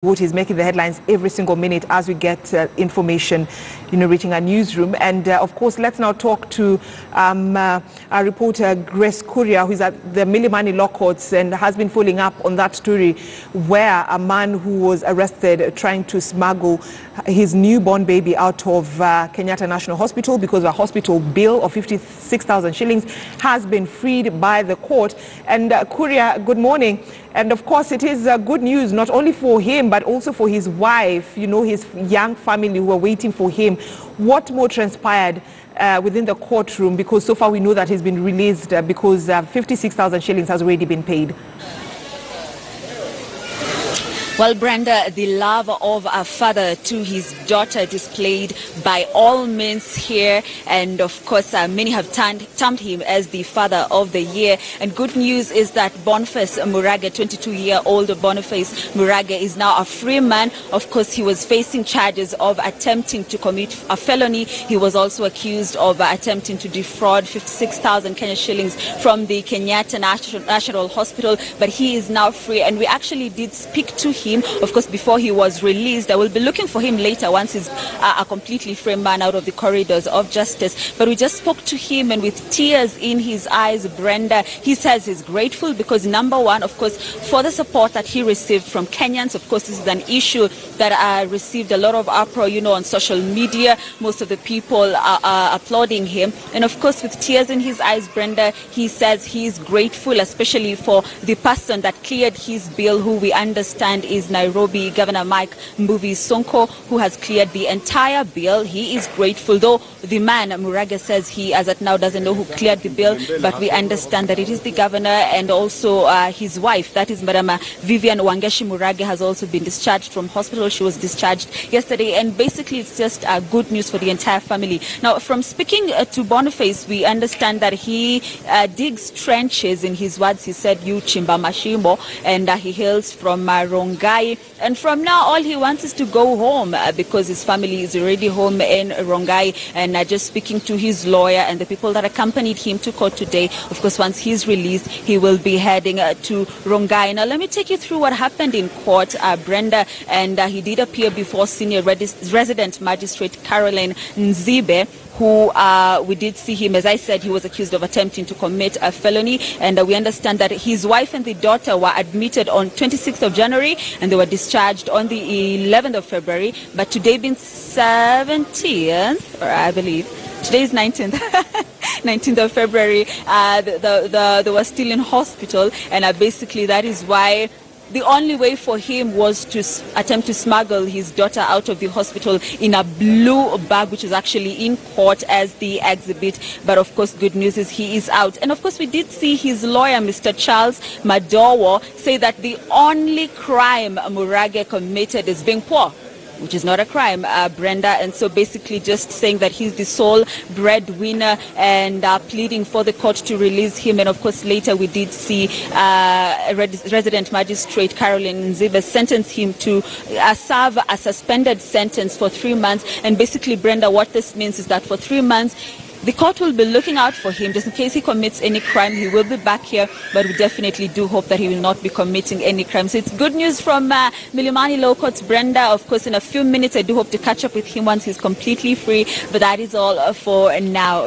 What is making the headlines every single minute as we get information, reaching our newsroom. And of course, let's now talk to our reporter Grace Kuria, who is at the Milimani Law Courts and has been following up on that story where a man who was arrested trying to smuggle his newborn baby out of Kenyatta National Hospital because of a hospital bill of 56,000 shillings has been freed by the court. And Kuria, good morning. And of course, it is good news, not only for him, but also for his wife, his young family who are waiting for him. What more transpired within the courtroom? Because so far we know that he's been released because 56,000 shillings has already been paid. Well, Brenda, the love of a father to his daughter displayed by all means here. And of course, many have termed him as the father of the year. And good news is that Boniface Murage, 22-year-old Boniface Murage, is now a free man. Of course, he was facing charges of attempting to commit a felony. He was also accused of attempting to defraud 56,000 Kenya shillings from the Kenyatta National Hospital. But he is now free. And we actually did speak to him, of course, before he was released. I will be looking for him later once he's a completely free man out of the corridors of justice. But we just spoke to him, and with tears in his eyes, Brenda, he says he's grateful because, number one, of course, for the support that he received from Kenyans. Of course, this is an issue that received a lot of uproar, on social media. Most of the people are applauding him. And of course, with tears in his eyes, Brenda, he says he's grateful, especially for the person that cleared his bill, who we understand is Nairobi Governor Mike Mbuvi Sonko, who has cleared the entire bill. He is grateful, though the man, Murage, says he, as at now, doesn't know who cleared the bill, but we understand that it is the governor, and also his wife, that is Madam Vivian Wangeshi Murage, has also been discharged from hospital. She was discharged yesterday, and basically it's just good news for the entire family. Now, from speaking to Boniface, we understand that he digs trenches. In his words, he said, "You chimba mashimo," and he hails from Rongai. And from now, all he wants is to go home because his family is already home in Rongai. And just speaking to his lawyer and the people that accompanied him to court today, of course, once he's released, he will be heading to Rongai. Now, let me take you through what happened in court, Brenda. And he did appear before Senior Resident Magistrate Caroline Nzibe, who we did see him. As I said, he was accused of attempting to commit a felony, and we understand that his wife and the daughter were admitted on 26th of January, and they were discharged on the 11th of February. But today being 17th, or I believe, today is 19th. 19th of February, they were still in hospital, and basically that is why the only way for him was to attempt to smuggle his daughter out of the hospital in a blue bag, which is actually in court as the exhibit. But of course, good news is he is out. And of course, we did see his lawyer, Mr. Charles Madowo, say that the only crime Murage committed is being poor, which is not a crime, Brenda. And so basically just saying that he's the sole breadwinner and pleading for the court to release him. And of course, later we did see Resident Magistrate Caroline Nzibe sentence him to serve a suspended sentence for 3 months. And basically, Brenda, what this means is that for 3 months, the court will be looking out for him just in case he commits any crime. He will be back here, but we definitely do hope that he will not be committing any crime. So it's good news from Milimani Law Courts, Brenda. Of course, in a few minutes, I do hope to catch up with him once he's completely free. But that is all for now.